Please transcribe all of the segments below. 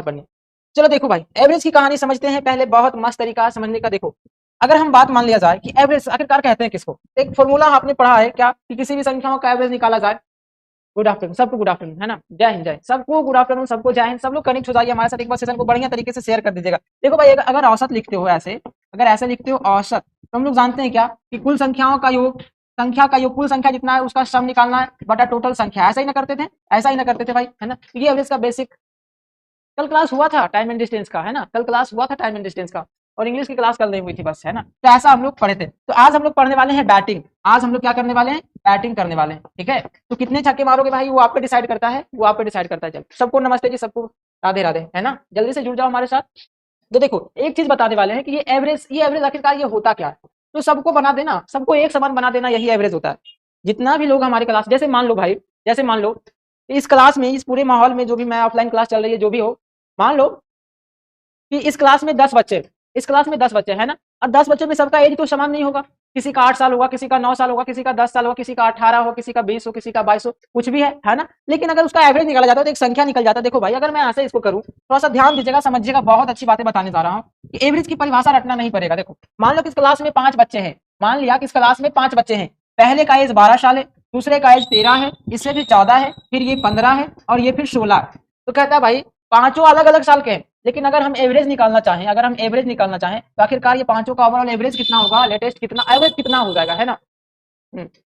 पढ़नी। चलो देखो भाई, एवरेज की कहानी समझते हैं पहले। बहुत मस्त तरीका है समझने का। देखो, अगर हम बात मान लिया जाए कि एवरेज आखिरकार कहते हैं किसको, एक फॉर्मूला आपने पढ़ा है क्या कि किसी भी संख्याओं का एवरेज निकाला जाए। गुड आफ्टरनून सबको, गुड आफ्टरनून, है ना, जय हिंद, जय सबको गुड आफ्टरनून, सबको जय हिंद। सब लोग कनेक्ट हो जाइए हमारे साथ, एक बार सेशन को बढ़िया तरीके से शेयर कर दीजिएगा। देखो भाई, अगर औसत लिखते हो ऐसे, अगर ऐसे लिखते हो औसत, तो हम लोग जानते हैं क्या कि कुल संख्याओं का योग, संख्या का योग, कुल संख्या जितना है उसका सम निकालना है बटा टोटल संख्या। ऐसा ही ना करते थे, ऐसा ही ना करते थे भाई, है ना। ये एवरेज का बेसिक कल क्लास हुआ था टाइम एंड डिस्टेंस का, है ना, कल क्लास हुआ था टाइम एंड डिस्टेंस का, और इंग्लिश की क्लास कल नहीं हुई थी बस, है ना। तो ऐसा हम लोग पढ़े थे। तो आज हम लोग पढ़ने वाले हैं बैटिंग। आज हम लोग क्या करने वाले हैं, बैटिंग करने वाले हैं, ठीक है। तो कितने छक्के मारोगे भाई, वो आप पे डिसाइड करता है, वो आप पे डिसाइड करता है। चल सबको नमस्ते जी, सबको राधे राधे, है ना, जल्दी से जुड़ जाओ हमारे साथ। तो देखो, एक चीज बताने वाले हैं कि ये एवरेज आखिरकार ये होता क्या है। तो सबको बना देना, सबको एक समान बना देना, यही एवरेज होता है। जितना भी लोग हमारे क्लास, जैसे मान लो भाई, जैसे मान लो इस क्लास में, इस पूरे माहौल में, जो भी मैं ऑफलाइन क्लास चल रही है, जो भी हो, मान लो कि इस क्लास में 10 बच्चे, इस क्लास में 10 बच्चे, है ना। और 10 बच्चों में सबका एज तो समान नहीं होगा। किसी का 8 साल होगा, किसी का 9 साल होगा, किसी का 10 साल होगा, किसी का 18 हो, किसी का 20 हो, किसी का 22 हो, कुछ भी है ना। लेकिन अगर उसका एवरेज निकाला जाता है तो एक संख्या निकल जाता है। देखो भाई, अगर मैं ऐसे इसको करूं, थोड़ा सा ध्यान दीजिएगा, समझिएगा, बहुत अच्छी बातें बताने जा रहा हूँ कि एवरेज की परिभाषा रटना नहीं पड़ेगा। देखो, मान लो कि इस क्लास में 5 बच्चे हैं, मान लिया कि इस क्लास में 5 बच्चे हैं। पहले का एज 12 साल है, दूसरे का एज 13 है, इससे फिर 14 है, फिर ये 15 है, और ये फिर 16 है। तो कहता है भाई पांचों अलग अलग साल के हैं। लेकिन अगर हम एवरेज निकालना चाहें, अगर हम एवरेज निकालना चाहें, तो आखिरकार ये पांचों का ओवरऑल एवरेज कितना होगा, लेटेस्ट कितना एवरेज कितना हो जाएगा, है ना।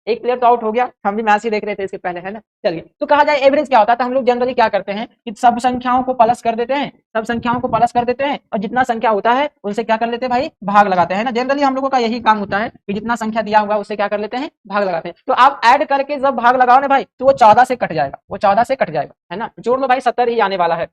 एक प्लेयर तो आउट हो गया, हम भी मैच ही देख रहे थे इसके पहले, है ना। चलिए, तो कहा जाए एवरेज क्या होता है, तो हम लोग जनरली क्या करते हैं कि सब संख्याओं को प्लस कर देते हैं, सब संख्याओं को प्लस कर देते हैं, और जितना संख्या होता है उनसे क्या कर लेते हैं भाई, भाग लगाते हैं ना। जनरली हम लोगों का यही काम होता है कि जितना संख्या दिया हुआ उससे क्या कर लेते हैं, भाग लगाते हैं। तो आप ऐड करके जब भाग लगाओ ना भाई, तो वो 14 से कट जाएगा, वो 14 से कट जाएगा, है ना। जोड़ लो भाई, 70 ही आने वाला है।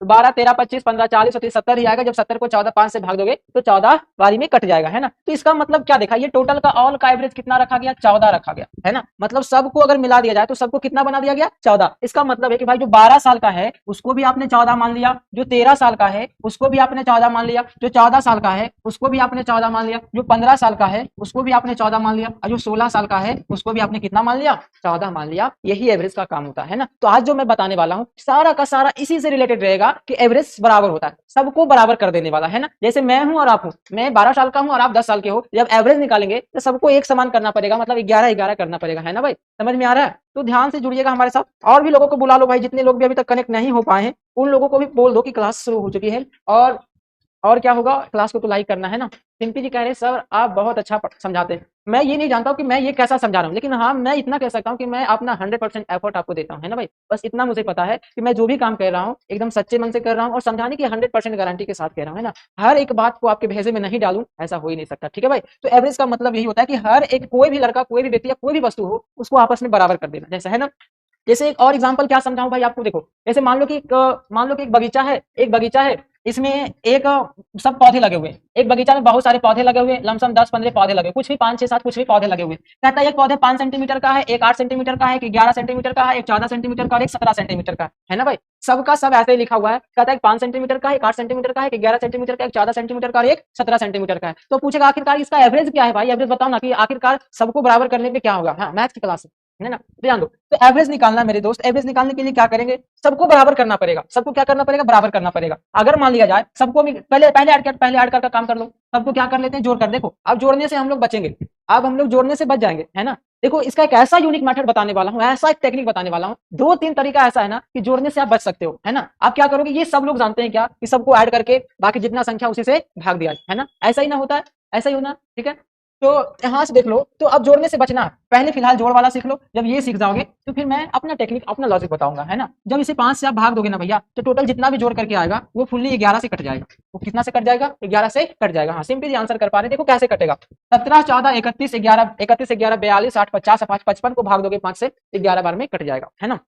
12, 13, 25, 15, 40, 70 ही आएगा। जब 70 को 14 5 से भाग दोगे तो 14 बारी में कट जाएगा, है ना। तो इसका मतलब क्या देखा, ये टोटल का ऑल का एवरेज कितना रखा गया, 14 रखा गया, है ना। मतलब सबको अगर मिला दिया जाए तो सबको कितना बना दिया गया, 14। इसका मतलब है कि भाई जो 12 साल का है उसको भी आपने 14 मान लिया, जो 13 साल का है उसको भी आपने 14 मान लिया, जो 14 साल का है उसको भी आपने 14 मान लिया, जो 15 साल का है उसको भी आपने 14 मान लिया, और जो 16 साल का है उसको भी आपने कितना मान लिया, 14 मान लिया। यही एवरेज का काम होता है ना। तो आज जो मैं बताने वाला हूँ सारा का सारा इसी से रिलेटेड रहेगा कि एवरेज बराबर होता है, सबको बराबर कर देने वाला, है ना। जैसे मैं हूं और आप हूं, मैं 12 साल का हूं और आप 10 साल के हो, जब एवरेज निकालेंगे तो सबको एक समान करना पड़ेगा, मतलब 11-11 करना पड़ेगा, है ना भाई। समझ में आ रहा है। तो ध्यान से जुड़िएगा हमारे साथ, और भी लोगों को बुला लो भाई, जितने लोग भी अभी तक कनेक्ट नहीं हो पाए हैं उन लोगों को भी बोल दो कि क्लास शुरू हो चुकी है। और क्या होगा, क्लास को तो लाइक करना, है ना। सिंपी जी कह रहे हैं सर आप बहुत अच्छा समझाते हैं। मैं ये नहीं जानता हूँ कि मैं ये कैसा समझा रहा हूँ, लेकिन हाँ मैं इतना कह सकता हूँ कि मैं अपना 100% एफर्ट आपको देता हूँ, है ना भाई। बस इतना मुझे पता है कि मैं जो भी काम कर रहा हूँ एकदम सच्चे मन से कर रहा हूँ, और समझाने की 100% गारंटी के साथ कह रहा हूँ, है ना। हर एक बात को आपके भेजे में नहीं डालूं, ऐसा हो ही नहीं सकता, ठीक है भाई। तो एवरेज का मतलब यही होता है कि हर एक, कोई भी लड़का, कोई भी व्यक्ति या कोई भी वस्तु हो, उसको आपस में बराबर कर देना, जैसा, है ना। जैसे एक और एग्जांपल क्या समझाऊं भाई आपको। देखो, जैसे मान लो कि एक बगीचा है, एक बगीचा है, इसमें एक सब पौधे लगे हुए हैं। एक बगीचा में बहुत सारे पौधे लगे हुए हैं, लमसम 10-15 पौधे लगे, कुछ भी 5, 6, 7 कुछ भी पौधे लगे हुए। कहता है एक पौधे 5 सेंटीमीटर का है, एक 8 सेंटीमीटर का है, एक 11 सेंटीमीटर का है, एक 14 सेंटीमीटर का, और एक 17 सेंटीमीटर का है ना भाई। सबका सब ऐसे ही लिखा हुआ है। कहता है एक 5 सेंटीमीटर का है, एक 8 सेंटीमीटर का है, एक 11 सेंटीमीटर का, एक 14 सेंटीमीटर का, और एक 17 सेंटीमीटर का है। तो पूछेगा आखिरकार इसका एवरेज क्या है भाई, एवरेज बताओ ना कि आखिरकार सबको बराबर करने पे क्या होगा। हाँ, मैथ की क्लास है ना, ध्यान दो। तो एवरेज निकालना मेरे दोस्त, एवरेज निकालने के लिए क्या करेंगे, सबको बराबर करना पड़ेगा। सबको क्या करना पड़ेगा, बराबर करना पड़ेगा। अगर मान लिया जाए सबको पहले पहले ऐड कर काम कर लो। सबको क्या कर लेते हैं, जोड़ कर। देखो, अब जोड़ने से हम लोग बचेंगे, अब हम लोग जोड़ने से बच जाएंगे, है ना। देखो, इसका एक ऐसा यूनिक मेथड बताने वाला हूँ, ऐसा एक टेक्निक बताने वाला हूँ, 2-3 तरीका ऐसा है ना कि जोड़ने से आप बच सकते हो, है ना। आप क्या करोगे, ये सब लोग जानते हैं क्या कि सबको ऐड करके बाकी जितना संख्या उसी से भाग दिया, है ना। ऐसा ही ना होता है, ऐसा ही होना, ठीक है। तो यहाँ से देख लो, तो अब जोड़ने से बचना, पहले फिलहाल जोड़ वाला सीख लो। जब ये सीख जाओगे तो फिर मैं अपना टेक्निक, अपना लॉजिक बताऊंगा, है ना। जब इसे 5 से आप भाग दोगे ना भैया, तो टोटल जितना भी जोड़ करके आएगा वो फुल्ली 11 से कट जाएगा। वो कितना से कट जाएगा, 11 से कट जाएगा। हाँ, सिंपली आंसर कर पा रहे, देखो कैसे कटेगा। 17, 14, 31, 11, 31, 11, 42, 60, 50, 55 को भाग दोगे 5 से, 11 बार में कट जाएगा, है ना।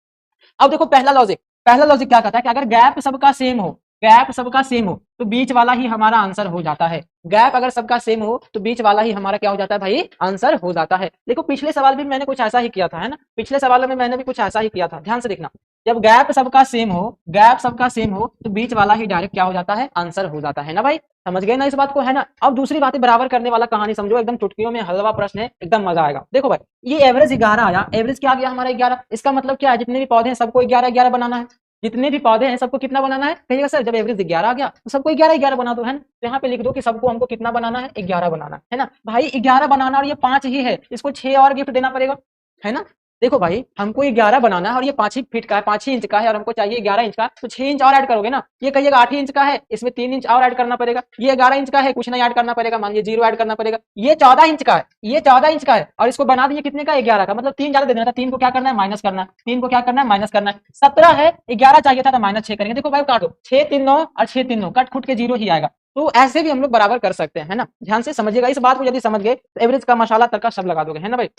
अब देखो पहला लॉजिक क्या कहता है कि अगर गैप सबका सेम हो, गैप सबका सेम हो तो बीच वाला ही हमारा आंसर हो जाता है। गैप अगर सबका सेम हो तो बीच वाला ही हमारा क्या हो जाता है भाई, आंसर हो जाता है। देखो, पिछले सवाल भी मैंने कुछ ऐसा ही किया था, है ना। पिछले सवाल में मैंने भी कुछ ऐसा ही किया था, ध्यान से देखना। जब गैप सबका सेम हो, गैप सबका सेम हो तो बीच वाला ही डायरेक्ट क्या हो जाता है, आंसर हो जाता है ना भाई। समझ गए ना इस बात को, है ना। अब दूसरी बात है बराबर करने वाला कहानी समझो, एकदम चुटकियों में हलवा प्रश्न है, एकदम मजा आएगा। देखो भाई, ये एवरेज 11 आया, एवरेज क्या आ गया हमारा 11। इसका मतलब क्या है, जितने भी पौधे हैं सबको 11-11 बनाना है। जितने भी पौधे हैं सबको कितना बनाना है, कहिएगा सर जब एवरेज 11 आ गया तो सबको 11 बना दो, है ना। तो यहाँ पे लिख दो कि सबको हमको कितना बनाना है, 11 बनाना है ना भाई। 11 बनाना और ये 5 ही है, इसको 6 और गिफ्ट देना पड़ेगा, है ना। देखो भाई हमको 11 बनाना है और ये 5 ही फीट का है, 5 ही इंच का है और हमको चाहिए 11 इंच का, तो 6 इंच और ऐड करोगे ना। ये कहिएगा 8 इंच का है, इसमें 3 इंच और ऐड करना पड़ेगा। ये 11 इंच का है, कुछ नहीं ऐड करना पड़ेगा, मान लीजिए 0 ऐड करना पड़ेगा। ये 14 इंच का है, ये 14 इंच का है और इसको बना दिए कितने का, 11 का, मतलब 3 ज्यादा दे देना था। 3 को क्या करना है, माइनस करना है। 3 को क्या करना है, माइनस करना है। 17 है, 11 चाहिए था तो -6 करेंगे। देखो भाई काट दो, 6 3 9 और 6 3 9 कट खुट के 0 ही आएगा। तो ऐसे भी हम लोग बराबर कर सकते हैं, है ना। ध्यान से समझिएगा इस बात को, यदि समझ गए तो एवरेज का मसाला तड़का सब लगा दोगे, है ना भाई।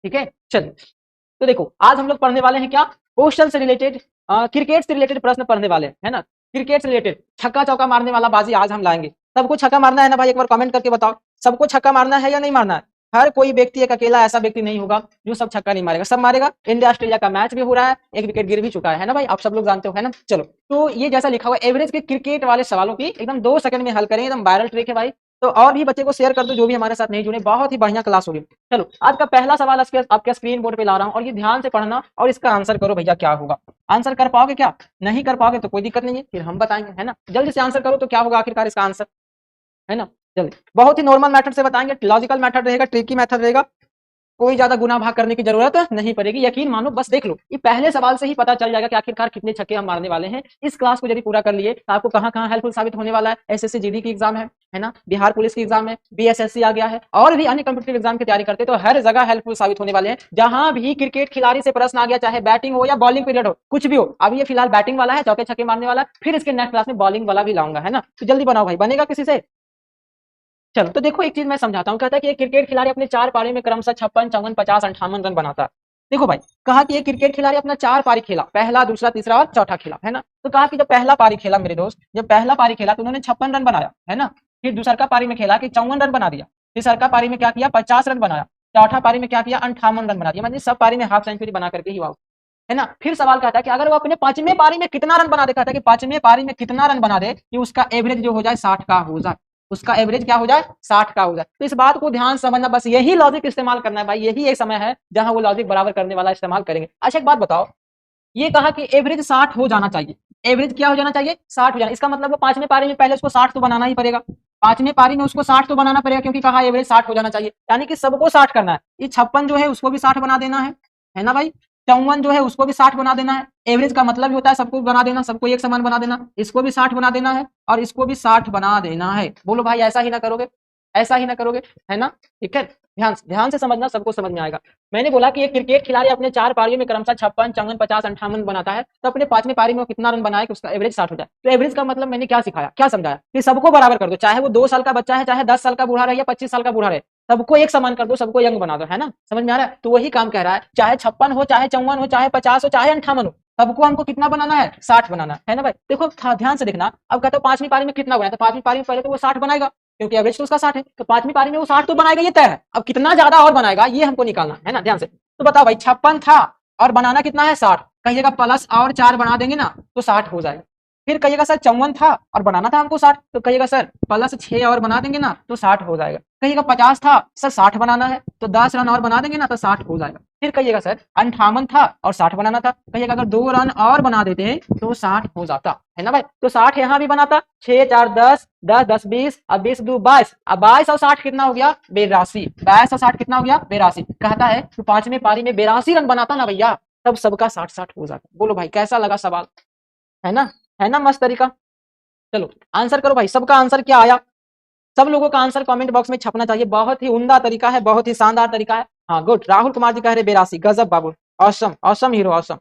ठीक है चल। तो देखो आज हम लोग पढ़ने वाले हैं क्या, क्वेश्चन से रिलेटेड, क्रिकेट से रिलेटेड प्रश्न पढ़ने वाले हैं, है ना। क्रिकेट से रिलेटेड छक्का चौका मारने वाला बाजी आज हम लाएंगे। सबको छक्का मारना है ना भाई, एक बार कमेंट करके बताओ, सबको छक्का मारना है या नहीं मारना है। हर कोई व्यक्ति, एक अकेला ऐसा व्यक्ति नहीं होगा जो सब छक्का नहीं मारेगा, सब मारेगा। इंडिया ऑस्ट्रेलिया का मैच भी हो रहा है, एक विकेट गिर भी चुका है ना भाई, आप सब लोग जानते हो, है ना। चलो तो ये जैसा लिखा हुआ एवरेज के क्रिकेट वाले सवालों की एकदम 2 सेकंड में हल करेंगे, एकदम वायरल ट्रिक है भाई। तो और भी बच्चे को शेयर कर दो जो भी हमारे साथ नहीं जुड़े, बहुत ही बढ़िया क्लास होगी। चलो आज का पहला सवाल आपके स्क्रीन बोर्ड पे ला रहा हूं और ये ध्यान से पढ़ना और इसका आंसर करो भैया, क्या होगा। आंसर कर पाओगे क्या, नहीं कर पाओगे तो कोई दिक्कत नहीं है, फिर हम बताएंगे, है ना। जल्दी से आंसर करो तो क्या होगा आखिरकार इसका आंसर, है ना। जल्दी, बहुत ही नॉर्मल मेथड से बताएंगे, लॉजिकल मेथड रहेगा, ट्रिकी मेथड रहेगा, कोई ज्यादा गुना भाग करने की जरूरत नहीं पड़ेगी, यकीन मानो, बस देख लो ये पहले सवाल से ही पता चल जाएगा कि आखिरकार कितने छक्के हम मारने वाले हैं। इस क्लास को यदि पूरा कर लिए तो आपको कहां कहां हेल्पफुल साबित होने वाला है। एसएससी जीडी की एग्जाम है ना, बिहार पुलिस की एग्जाम है, बीएसएससी आ गया है, और भी अन्य कॉम्पिटिटिव एग्जाम की तैयारी करते तो हर जगह हेल्पफुल साबित होने वाले हैं। जहां भी क्रिकेट खिलाड़ी से प्रश्न आ गया, चाहे बैटिंग हो या बॉलिंग पीरियड हो, कुछ भी हो, अभी ये फिलहाल बैटिंग वाला है, चौके छक्के मारने वाला, फिर इसके नेक्स्ट क्लास में बॉलिंग वाला भी लाऊंगा, है ना। तो जल्दी बनाओ भाई, बनेगा किसी से। चलो तो देखो एक चीज मैं समझाता हूँ, कहता है कि एक क्रिकेट खिलाड़ी अपने 4 पारी में क्रमशः 56 54 50 58 रन बनाता है। देखो भाई कहा कि ये क्रिकेट खिलाड़ी अपना 4 पारी खेला, पहला दूसरा तीसरा और चौथा खेला, है ना। तो कहा कि जब पहला पारी खेला मेरे दोस्त, जब पहला पारी खेला तो उन्होंने 56 रन बनाया, है ना। फिर दूसरा का पारी में खेला कि 54 रन बना दिया, तीसरा का पारी में क्या किया, 50 रन बनाया, चौथा पारी में क्या किया, 58 रन बना दिया, मतलब सब पारी में हाफ सेंचुरी बना करके ही आउट, है ना। फिर सवाल कहता है कि अगर वो अपने 5वें पारी में कितना रन बना दे, कहता है कि 5वें पारी में कितना रन बना दे कि उसका एवरेज जो हो जाए 60 का हो जाए, उसका एवरेज क्या हो जाए, 60 का हो जाए। तो इस बात को ध्यान समझना, बस यही लॉजिक इस्तेमाल करना है भाई, यही एक समय है जहां वो लॉजिक बराबर करने वाला इस्तेमाल करेंगे। अच्छा एक बात बताओ, ये कहा कि एवरेज 60 हो जाना चाहिए, एवरेज क्या हो जाना चाहिए, 60 हो जाना, इसका मतलब वो 5वें पारी में पहले उसको 60 तो बनाना ही पड़ेगा, 5वें पारी में उसको 60 तो बनाना पड़ेगा, क्योंकि कहा एवरेज 60 हो जाना चाहिए, यानी कि सबको 60 करना है। ये 56 जो है उसको भी 60 बना देना है ना भाई। 54 जो है उसको भी 60 बना देना है। एवरेज का मतलब ही होता है सबको बना देना, सबको एक समान बना देना, इसको भी 60 बना देना है और इसको भी 60 बना देना है। बोलो भाई ऐसा ही ना करोगे, ऐसा ही ना करोगे, है ना। ठीक है, ध्यान से समझना, सबको समझ में आएगा। मैंने बोला कि एक क्रिकेट खिलाड़ी अपने 4 पारियों में क्रमशः 56 54 50 58 बनाता है, तो अपने 5वें पारी में वो कितना रन बनाए कि उसका एवरेज 60 हो जाए। तो एवरेज का मतलब मैंने क्या सिखाया, क्या समझाया कि सबको बराबर कर दो, चाहे वो 2 साल का बच्चा है, चाहे 10 साल का बूढ़ा रहे या 25 साल का बूढ़ा रहे, सबको एक समान कर दो, सबको यंग बना दो, है ना। समझ में आ रहा है। तो वही काम कह रहा है, चाहे 56 हो, चाहे 54 हो, चाहे 50 हो, चाहे 58 हो, सबको हमको कितना बनाना है, 60 बनाना है ना भाई। देखो ध्यान से देखना, अब कहते हो 5वीं पारी में कितना बनाया, तो 5वीं पारी में पहले तो वो 60 बनाएगा, क्योंकि एवरेज तो उसका 60 है, तो 5वीं पारी में वो 60 तो बनाएगा, ये तय है। अब कितना ज्यादा और बनाएगा ये हमको निकालना है ना, ध्यान से। तो बताओ भाई 56 था और बनाना कितना है, 60, कहिएगा प्लस और 4 बना देंगे ना तो 60 हो जाएगा। फिर कहिएगा सर 54 था और बनाना था हमको 60, तो कहिएगा सर प्लस 6 और बना देंगे ना तो 60 हो जाएगा। कहिएगा 50 था सर 60 बनाना है तो 10 रन और बना देंगे ना तो 60 हो जाएगा। फिर कहिएगा सर 58 था और 60 बनाना था, कहिएगा अगर 2 रन और बना देते तो 60 हो जाता, है ना भाई। तो 60 यहाँ भी बनाता, 6 4 10 10 10 20 अब 20 2 22, अब 22 और 60 कितना हो गया, 82, 22 और 60 कितना हो गया, 82। कहता है तो 5वें पारी में 82 रन बनाता ना भैया, तब सबका 60 60 हो जाता। बोलो भाई कैसा लगा सवाल, है ना, है ना मस्त तरीका। चलो आंसर करो भाई, सबका आंसर क्या आया, सब लोगों का आंसर कमेंट बॉक्स में छपना चाहिए, बहुत ही उम्दा तरीका है, बहुत ही शानदार तरीका है। हाँ गुड, राहुल कुमार जी कह रहे 82, गजब बाबू, ऑसम ऑसम हीरो ऑसम।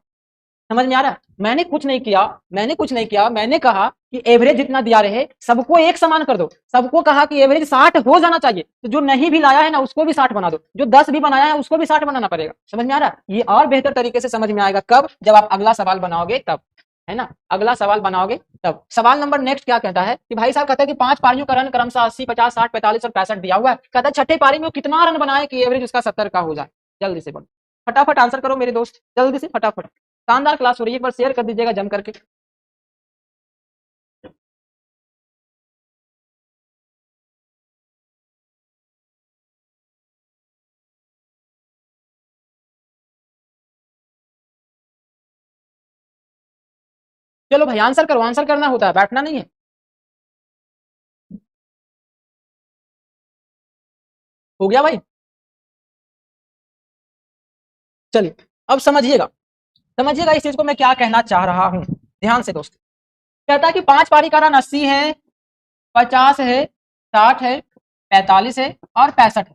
समझ में आ रहा है। मैंने कुछ नहीं किया, मैंने कुछ नहीं किया, मैंने कहा कि एवरेज जितना दिया रहे सबको एक समान कर दो, सबको कहा कि एवरेज 60 हो जाना चाहिए, तो जो नहीं भी लाया है ना उसको भी 60 बना दो, जो 10 भी बनाया है उसको भी 60 बनाना पड़ेगा। समझ में आ रहा है। ये और बेहतर तरीके से समझ में आएगा कब, जब आप अगला सवाल बनाओगे तब, है ना, अगला सवाल बनाओगे तब। सवाल नंबर नेक्स्ट क्या कहता है कि भाई साहब कहता है कि 5 पारियों का रन क्रमशः 80 50 60 45 और 65 दिया हुआ है, कहता है छठे पारी में वो कितना रन बनाए कि एवरेज उसका 70 का हो जाए। जल्दी से बोलो, फटाफट आंसर करो मेरे दोस्त, जल्दी से फटाफट। शानदार क्लास हो रही है, एक बार शेयर कर दीजिएगा जम करके। चलो भाई आंसर करो, आंसर करना होता है, बैठना नहीं है। हो गया भाई? चलिए अब समझिएगा, समझिएगा इस चीज को मैं क्या कहना चाह रहा हूं, ध्यान से दोस्त। कहता है कि 5 पारी का रन 80 है, 50 है, 60 है, 45 है और 65 है।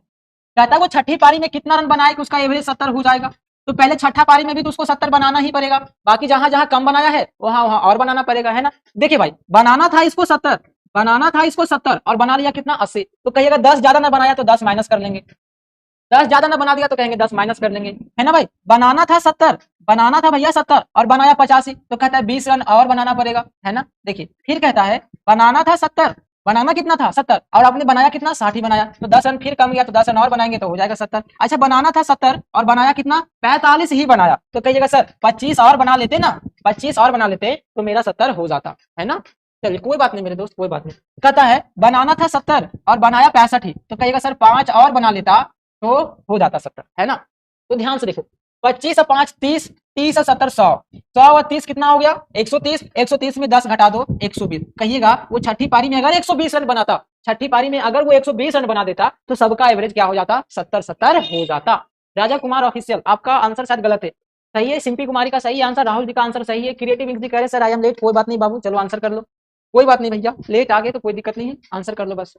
कहता है वो छठी पारी में कितना रन बनाए कि उसका एवरेज 70 हो जाएगा। तो पहले छठा पारी में भी तो उसको 70 बनाना ही पड़ेगा, बाकी जहां जहां कम बनाया है वहां वहां और बनाना पड़ेगा, है ना। देखिए भाई, बनाना था इसको 70, बनाना था इसको 70 और बना लिया कितना 80। तो कहिएगा 10 ज्यादा ना बनाया तो 10 माइनस कर लेंगे, 10 ज्यादा ना बना दिया तो कहेंगे 10 माइनस कर लेंगे, है ना भाई। बनाना था 70, बनाना था भैया 70 और बनाया 85, तो कहता है 20 रन और बनाना पड़ेगा, है ना। देखिए फिर कहता है बनाना था 70, बनाना कितना था 70 और आपने बनाया कितना 60 ही बनाया, तो 10 रन फिर कम गया, तो 10 रन और बनाएंगे तो हो जाएगा 70। अच्छा बनाना था 70 और बनाया कितना 45 ही बनाया, तो कहिएगा सर 25 और बना लेते ना, 25 और बना लेते तो मेरा 70 हो जाता, है ना। चलिए कोई बात नहीं मेरे दोस्त, कोई बात नहीं। कहता है बनाना था 70 और बनाया 65 ही, तो कहिएगा सर 5 और बना लेता तो हो जाता 70, है ना। तो ध्यान से देखो, 25 और 5 30, 30 और 70 100, 100 और 30 कितना हो गया 130, 130 में 10 घटा दो 120। कहिएगा वो छठी पारी में अगर 120 रन बनाता, छठी पारी में अगर वो 120 रन बना देता तो सबका एवरेज क्या हो जाता 70-70 हो जाता। राजा कुमार ऑफिशियल आपका आंसर शायद गलत है, सही है सिंपी कुमारी का सही आंसर, राहुल जी का आंसर सही है। क्रिएटिव इंक जी कह रहे सर आई एम लेट, कोई बात नहीं बाबू, चलो आंसर कर लो, कोई बात नहीं भैया, लेट आ गए तो कोई दिक्कत नहीं है, आंसर कर लो बस।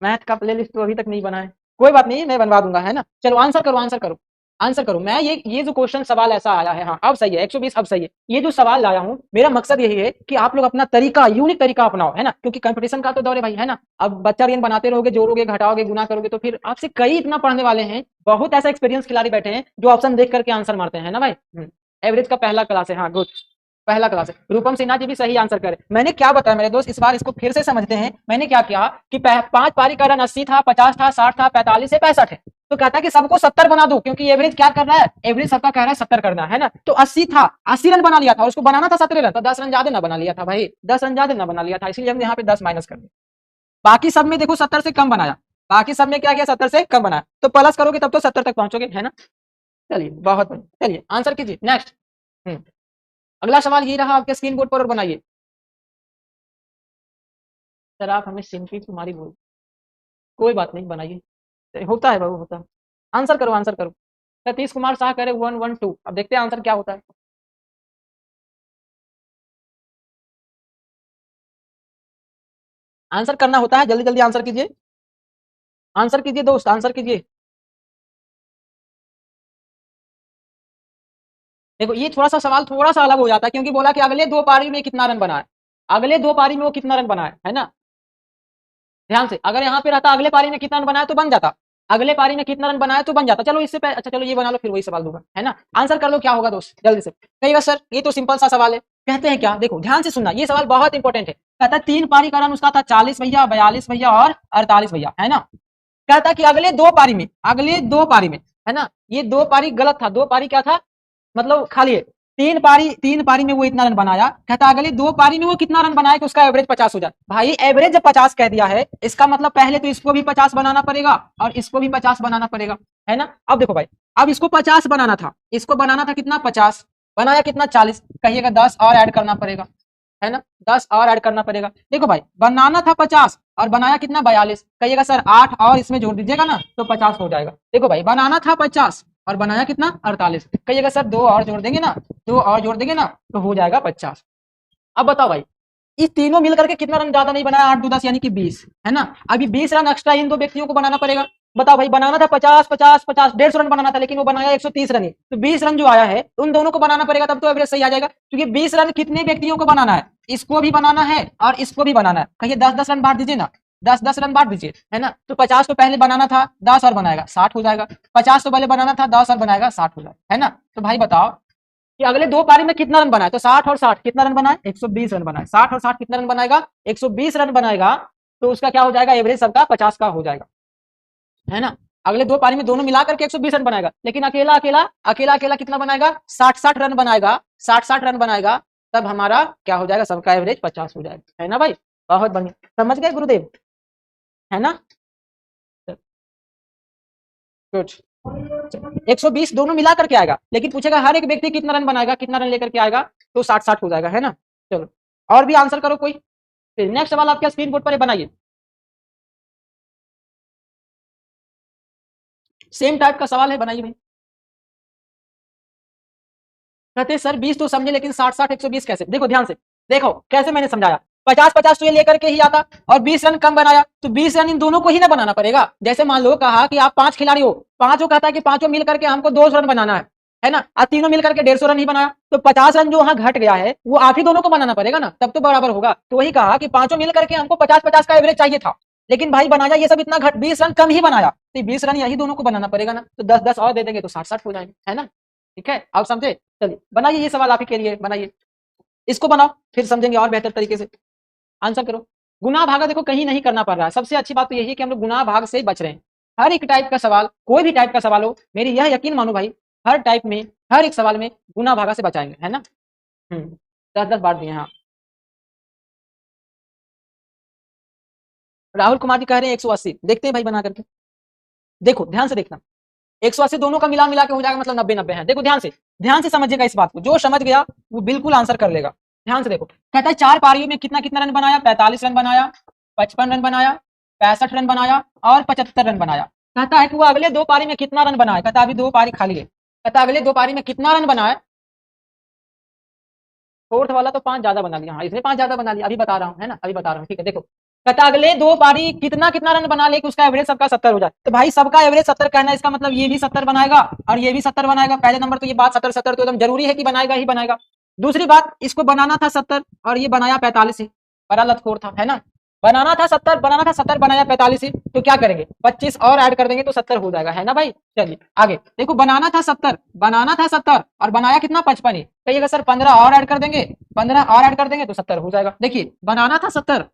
मैथ का प्लेलिस्ट तो अभी तक नहीं बना है, कोई बात नहीं मैं बनवा दूंगा, है ना। चलो आंसर करो, आंसर करो, आंसर करो। मैं ये जो क्वेश्चन सवाल ऐसा आया है, हाँ अब सही है 120 अब सही है। ये जो सवाल लाया हूँ मेरा मकसद यही है कि आप लोग अपना तरीका, यूनिक तरीका अपनाओ, है ना, क्योंकि कंपटीशन का तो दौर है भाई, है ना। अब बच्चा रेन बनाते रहोगे, जोड़ोगे घटाओगे गुना करोगे तो फिर आपसे कई इतना पढ़ने वाले हैं, बहुत ऐसा एक्सपीरियंस खिलाड़ी बैठे हैं जो ऑप्शन देख करके आंसर मारते हैं ना भाई। एवरेज का पहला क्लास है, हाँ गुड, पहला क्लास है। रूपम सिन्हा जी भी सही आंसर करे। मैंने क्या बताया मेरे दोस्त, इस बार इसको फिर से समझते हैं। मैंने क्या किया कि 5 पारी का रन 80 था, 50 था, 60 था, 45 है, 65 है। तो कहता है कि सबको 70 बना दो, क्योंकि एवरेज क्या कर रहा है, एवरेज सबका कह रहा है 70 करना है ना। तो 80 था, 80 रन बना लिया था और उसको बनाना था 17 रन, तो 10 रन ज्यादा ना बना लिया था भाई, 10 रन ज्यादा ना बना लिया था, इसलिए हमने यहाँ पे 10 माइनस कर दिया। बाकी सब में देखो 70 से कम बनाया, बाकी सब में क्या किया 70 से कम बनाया, तो प्लस करोगे तब तो 70 तक पहुंचोगे, है ना। चलिए बहुत बढ़िया, चलिए आंसर कीजिए नेक्स्ट। अगला सवाल ये रहा आपके स्क्रीन बोर्ड पर, और बनाइए। सर आप हमें सिंपली तुम्हारी बोल, कोई बात नहीं बनाइए, होता है बाबू होता है। आंसर करो, आंसर करो। सतीश कुमार शाह करे 112, अब देखते हैं आंसर क्या होता है। आंसर करना होता है, जल्दी जल्दी आंसर कीजिए, आंसर कीजिए दोस्त, आंसर कीजिए। देखो ये थोड़ा सा सवाल थोड़ा सा अलग हो जाता है, क्योंकि बोला कि अगले 2 पारी में कितना रन बना है, अगले 2 पारी में वो कितना रन बना है ना। ध्यान से, अगर यहाँ पे रहता अगले पारी में कितना रन बनाया तो बन जाता, अगले पारी में कितना रन बनाया तो बन जाता। चलो इससे अच्छा चलो ये बना लो, फिर वही सवाल दूंगा, है ना। आंसर कर लो क्या होगा दोस्त जल्दी से। कहिएगा सर ये तो सिंपल सा सवाल है। कहते हैं क्या, देखो ध्यान से सुनना, ये सवाल बहुत इंपॉर्टेंट है। कहता है 3 पारी का रन उसका था 40 भैया, 42 भैया और 48 भैया, है ना। कहता है कि अगले 2 पारी में, अगले 2 पारी में, है ना, ये 2 पारी गलत था, 2 पारी क्या था मतलब खाली है। 3 पारी में वो इतना रन बनाया, कहता अगले 2 पारी में वो कितना रन बनाया कि उसका एवरेज 50 हो जाए। भाई एवरेज जब 50 कह दिया है, इसका मतलब पहले तो इसको भी 50 बनाना पड़ेगा और इसको भी 50 बनाना पड़ेगा, है ना। अब देखो भाई, अब इसको 50 बनाना था, इसको बनाना था कितना 50, बनाया कितना 40, कहिएगा 10 और ऐड करना पड़ेगा, है ना, 10 और ऐड करना पड़ेगा। देखो भाई बनाना था 50 और बनाया कितना 42, कहिएगा सर 8 और इसमें जोड़ दीजिएगा ना तो 50 हो जाएगा। देखो भाई बनाना था 50 और बनाया कितना 48, कहिएगा सर 2 और जोड़ देंगे ना, 2 और जोड़ देंगे ना तो हो जाएगा 50। अब बताओ भाई इस तीनों मिल करके कितना रन ज्यादा नहीं बनाया, 8 2 10 यानी कि 20, है ना। अभी 20 रन एक्स्ट्रा इन 2 व्यक्तियों को बनाना पड़ेगा। बताओ भाई बनाना था 50 50 50 150 रन बनाना था, लेकिन वो बनाया 130 रन ही, तो 20 रन जो आया है उन दोनों को बनाना पड़ेगा, तब तो एवरेज सही आ जाएगा। क्योंकि 20 रन कितने व्यक्तियों को बनाना है, इसको भी बनाना है और इसको भी बनाना है, कहिए 10 10 रन बांट दीजिए ना, 10 10 रन बांट दीजिए, है ना। तो 50 तो पहले बनाना था, 10 और बनाएगा 60 हो जाएगा, 50 तो पहले बनाना था, 10 और बनाएगा 60 हो जाएगा, है ना। तो भाई बताओ कि अगले 2 पारी में कितना रन बनाए, तो 60 और 60 कितना रन बनाए 120 रन बनाए, 60 और 60 कितना रन बनाएगा 120 रन बनाएगा, तो उसका क्या हो जाएगा एवरेज सबका 50 का हो जाएगा, है ना। अगले 2 पारी में दोनों मिलाकर के 120 रन बनाएगा, लेकिन अकेला अकेला अकेला अकेला कितना बनाएगा 60 60 रन बनाएगा, 60 60 रन बनाएगा, तब हमारा क्या हो जाएगा सबका एवरेज 50 हो जाएगा, है ना भाई। बहुत बढ़िया समझ गए गुरुदेव, है ना। गुड, 120 दोनों मिला करके आएगा, लेकिन पूछेगा हर एक व्यक्ति कितना रन बनाएगा, कितना रन लेकर के आएगा, तो 60-60 हो जाएगा, है ना। चलो और भी आंसर करो कोई। फिर नेक्स्ट सवाल आपके स्क्रीन बोर्ड पर बनाइए, सेम टाइप का सवाल है, बनाइए भाई। कहते सर 20 तो समझे लेकिन 60-60 120 कैसे? देखो ध्यान से, देखो कैसे मैंने समझाया। 50-50 तो ये लेकर के ही आता और 20 रन कम बनाया, तो 20 रन इन दोनों को ही ना बनाना पड़ेगा। जैसे मान लो कहा कि आप 5 खिलाड़ी हो, पांचों कहता है कि पांचों मिल करके हमको 200 रन बनाना है ना, और तीनों मिल करके 150 रन ही बनाया, तो 50 रन जो वहां घट गया है वो आप ही दोनों को बनाना पड़ेगा ना, तब तो बराबर होगा। तो वही कहा कि पांचों मिल करके हमको 50-50 का एवरेज चाहिए था, लेकिन भाई बनाया ये सब इतना घट, 20 रन कम ही बनाया, तो 20 रन यही दोनों को बनाना पड़ेगा ना, तो 10-10 और दे देंगे तो 60-60 हो जाएंगे, है ना। ठीक है, आप समझे। चलिए बनाइए, ये सवाल आप ही के लिए बनाइए, इसको बनाओ फिर समझेंगे और बेहतर तरीके से। आंसर करो। गुना भागा देखो कहीं नहीं करना पड़ रहा है, सबसे अच्छी बात तो यही है कि हम लोग गुना भाग से बच रहे हैं। हर एक टाइप का सवाल, कोई भी टाइप का सवाल हो, मेरी यह यकीन मानो भाई, हर टाइप में, हर एक सवाल में गुना भागा से बचाएंगे, है ना। 10-10 बांट दिए। हाँ, राहुल कुमार जी कह रहे हैं 180, देखते हैं भाई बना करके। देखो ध्यान से देखना, 180 दोनों का मिला मिला के हो जाएगा, मतलब 90-90 है। देखो ध्यान से समझिएगा इस बात को, जो समझ गया वो बिल्कुल आंसर कर लेगा। ध्यान से देखो, कहता है 4 पारियों में कितना कितना रन बनाया, 45 रन बनाया, 55 रन बनाया, 65 रन बनाया और 75 रन बनाया। कहता है कि वो अगले 2 पारी में कितना रन बनाया, कहता है अभी 2 पारी खाली है, कहता है अगले 2 पारी में कितना रन बनाया। फोर्थ वाला तो 5 ज्यादा बना लिया, हाँ इसने 5 ज्यादा बना लिया, अभी बता रहा हूँ, है ना, अभी बता रहा हूँ। ठीक है, देखो कहता अगले 2 पारी कितना कितना रन बना ले कि उसका एवरेज सबका 70 हो जाए, तो भाई सबका एवरेज 70 कहना है, इसका मतलब ये भी 70 बनाएगा और ये भी 70 बनाएगा। पहले नंबर तो ये बात 70-70 तो एकदम जरूरी है कि बनाएगा ही बनाएगा। दूसरी बात, इसको बनाना था 70 और ये बनाया 45 ही, बड़ा लतखोर था, है ना। बनाना था 70, बनाया 45 ही, तो क्या करेंगे, 25 और ऐड कर देंगे तो 70 हो जाएगा, है ना भाई। चलिए आगे देखो, बनाना था 70 और बनाया कितना, 55 ही, कहिएगा सर 15 और ऐड कर देंगे, 15 और ऐड कर देंगे तो 70 हो जाएगा। देखिए बनाना था 70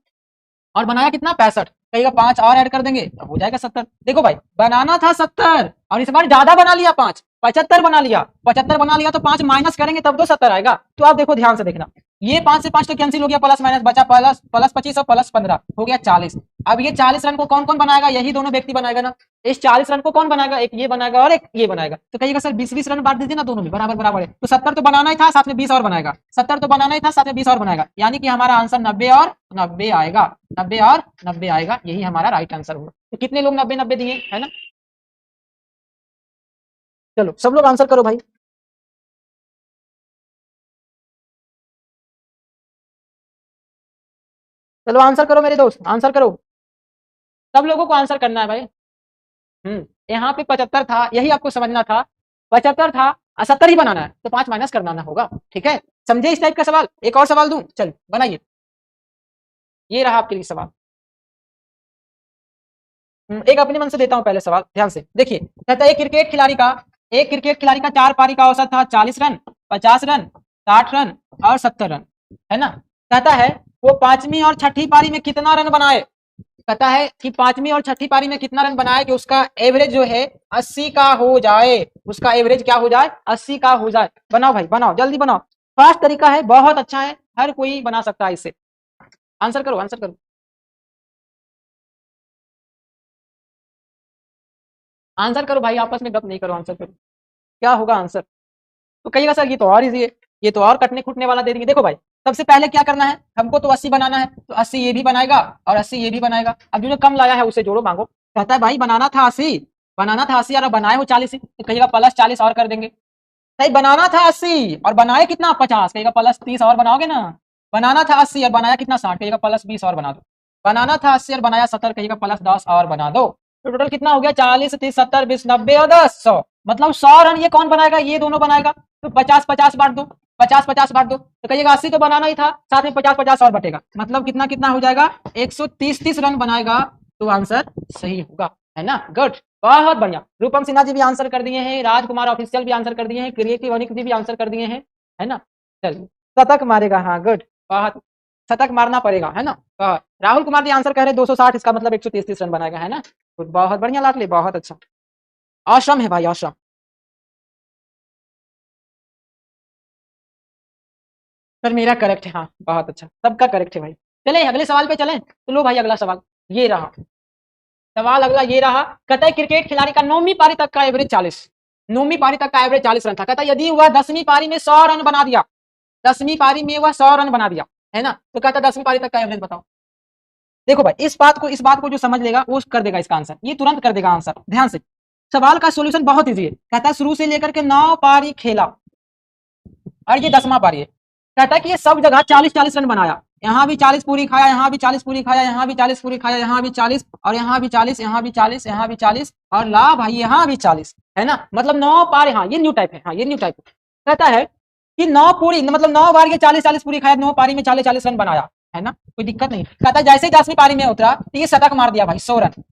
और बनाया कितना, 65, कहिएगा 5 और ऐड कर देंगे तो हो जाएगा 70। देखो भाई बनाना था 70 और इस बार ज्यादा बना लिया, 5 75 बना लिया, 75 बना लिया तो 5 माइनस करेंगे तब तो 70 आएगा। तो आप देखो ध्यान से देखना, ये 5 से 5 तो कैंसिल हो गया, प्लस माइनस बचा प्लस, प्लस 25 और प्लस 15 हो गया 40। अब ये 40 रन को कौन कौन बनाएगा, यही दोनों व्यक्ति बनाएगा ना। इस 40 रन को कौन बनाएगा, एक ये बनाएगा और एक ये बनाएगा, तो कहिएगा सर 20-20 रन बांट दीजिए ना, दोनों में बराबर बराबर है, तो 70 तो बनाना ही था, साथ में 20 और बनाएगा, 70 तो बनाना ही था, साथ में 20 और बनाएगा, यानी कि हमारा आंसर 90 और 90 आएगा, 90 और 90 आएगा, यही हमारा राइट आंसर होगा। तो कितने लोग 90-90 दिए, है ना। चलो सब लोग आंसर करो भाई। चलो आंसर करो मेरे दोस्त, आंसर करो, सब लोगों को आंसर करना है भाई। यहाँ पे 75 था, यही आपको समझना था, 75 था, 70 ही बनाना है, तो 5 माइनस करना होगा। ठीक है, समझे इस टाइप का सवाल। एक और सवाल दूं, चल बनाइए, ये रहा आपके लिए सवाल। एक अपने मन से देता हूं पहले सवाल, ध्यान से देखिए। कहता है एक क्रिकेट खिलाड़ी का 4 पारी का औसत था 40 रन, 50 रन, 60 रन और 70 रन, है ना। कहता है वो पांचवी और छठी पारी में कितना रन बनाए, कहता है कि पांचवी और छठी पारी में कितना रन बनाए कि उसका एवरेज जो है 80 का हो जाए, उसका एवरेज क्या हो जाए, 80 का हो जाए। बनाओ भाई बनाओ, जल्दी बनाओ, फास्ट तरीका है, बहुत अच्छा है, हर कोई बना सकता है इससे। आंसर करो, आंसर करो, आंसर करो भाई, आपस में गप नहीं करो, आंसर करो, क्या होगा आंसर। तो कहिएगा सर ये तो और इजी है, ये तो और कटने खुटने वाला दे देंगे। देखो भाई सबसे पहले क्या करना है, हमको तो 80 बनाना है, तो 80 ये भी बनाएगा और 80 ये भी बनाएगा। अब जो कम लाया है उसे जोड़ो मांगो। कहता है भाई बनाना था 80, और बनाए हो 40, तो कहिएगा प्लस 40 और कर देंगे। भाई बनाना था 80 और बनाए कितना 50, कहिएगा प्लस 30 और बनाओगे ना। बनाना था 80 और बनाया कितना 60, कहिएगा प्लस 20 और बना दो। बनाना था 80 और बनाया 70, कहिएगा प्लस 10 और बना दो। तो टोटल कितना हो गया, 40 30 70 20 90 और 10 100, मतलब 100 रन ये कौन बनाएगा, ये दोनों बनाएगा। तो 50-50 बांट दो, 50-50 बांट दो, तो कहिएगा 80 तो बनाना ही था, साथ में 50-50 और बटेगा, मतलब कितना कितना हो जाएगा, 130-30 रन बनाएगा, तो आंसर सही होगा, है ना। गुड, बहुत बढ़िया। रूपम सिन्हा जी भी आंसर कर दिए हैं, राजकुमार ऑफिशियल भी आंसर कर दिए हैं, क्रिएटिव अनिक जी भी आंसर कर दिए हैं, है ना। चलिए शतक मारेगा, हाँ गुड, बहुत, शतक मारना पड़ेगा, है ना। राहुल कुमार जी आंसर कर रहे 260, इसका मतलब 130-30 रन बनाएगा, है ना। बहुत बढ़िया लाडले, बहुत अच्छा, आश्रम है भाई, आश्रम। सर मेरा करेक्ट है, हाँ बहुत अच्छा, सबका करेक्ट है भाई। चले अगले सवाल पे चलें, तो लो भाई अगला सवाल ये रहा, सवाल अगला ये रहा। कहता है क्रिकेट खिलाड़ी का 9वीं पारी तक का एवरेज 40, 9वीं पारी तक का एवरेज 40 रन था। कहता है यदि वह 10वीं पारी में 100 रन बना दिया, 10वीं पारी में वह 100 रन बना दिया, है ना, तो कहता 10वीं पारी तक का एवरेज बताओ। देखो भाई इस बात को जो समझ लेगा वो कर देगा इसका आंसर, ये तुरंत कर देगा आंसर। ध्यान से, सवाल का सॉल्यूशन बहुत इजी है। कहता है शुरू से लेकर के 9 पारी खेला और ये 10वां पारी है। कहता है कि ये सब जगह 40-40 रन बनाया, यहाँ भी 40 पूरी खाया, यहाँ भी 40 पूरी खाया, यहाँ भी 40 पूरी खाया, यहाँ भी 40 और यहाँ भी 40, यहाँ भी 40, यहाँ भी 40 और ला भाई यहाँ भी 40, है ना, मतलब 9 पारी। हाँ ये न्यू टाइप है, हाँ ये न्यू टाइप है। कहता है कि 9 पूरी मतलब 9 बार ये 40-40 पूरी खाया, 9 पारी में 40-40 रन बनाया, है ना, कोई दिक्कत नहीं। कहता है जैसे ही 10वीं पारी में उतरा तो ये शतक मार दिया भाई, 100 रन।